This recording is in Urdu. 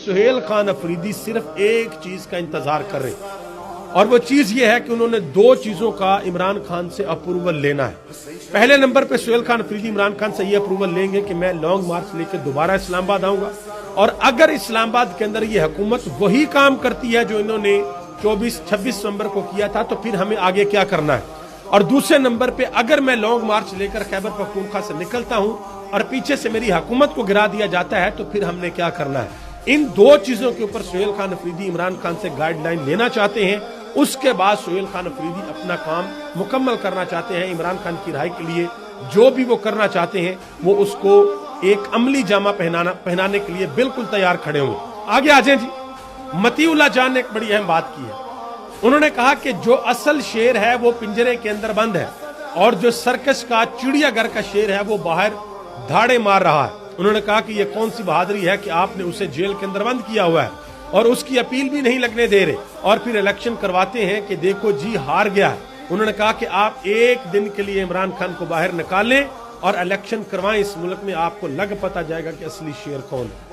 سہیل خان افریدی صرف ایک چیز کا انتظار کر رہے ہیں، اور وہ چیز یہ ہے کہ انہوں نے دو چیزوں کا عمران خان سے اپروول لینا ہے۔ پہلے نمبر پہ سہیل خان افریدی عمران خان سے یہ اپروول لیں گے کہ میں لانگ مارچ لے کے دوبارہ اسلام آباد آؤں گا، اور اگر اسلام آباد کے اندر یہ حکومت وہی کام کرتی ہے جو انہوں نے 26 نومبر کو کیا تھا، تو پھر ہمیں آگے کیا کرنا ہے۔ اور دوسرے نمبر پہ اگر میں لانگ مارچ لے کر خیبر پختونخوا سے نکلتا ہوں اور پیچھے سے میری حکومت کو گرا دیا جاتا ہے، تو پھر ہم نے کیا کرنا ہے۔ ان دو چیزوں کے اوپر سہیل خان افریدی عمران خان سے گائیڈ لائن لینا چاہتے ہیں۔ اس کے بعد سہیل خان افریدی اپنا کام مکمل کرنا چاہتے ہیں۔ عمران خان کی رہائی کے لیے جو بھی وہ کرنا چاہتے ہیں وہ اس کو ایک عملی جامہ پہنانے کے لیے بالکل تیار کھڑے ہوں۔ آگے آ جائیں جی۔ مطیع اللہ جان نے ایک بڑی اہم بات کی ہے۔ انہوں نے کہا کہ جو اصل شیر ہے وہ پنجرے کے اندر بند ہے، اور جو سرکس کا چڑیا گھر کا شیر ہے وہ باہر دھاڑے مار رہا ہے۔ انہوں نے کہا کہ یہ کون سی بہادری ہے کہ آپ نے اسے جیل کے اندر بند کیا ہوا ہے اور اس کی اپیل بھی نہیں لگنے دے رہے، اور پھر الیکشن کرواتے ہیں کہ دیکھو جی ہار گیا ہے۔ انہوں نے کہا کہ آپ ایک دن کے لیے عمران خان کو باہر نکالیں اور الیکشن کروائیں، اس ملک میں آپ کو لگ پتہ جائے گا کہ اصلی شیر کون ہے۔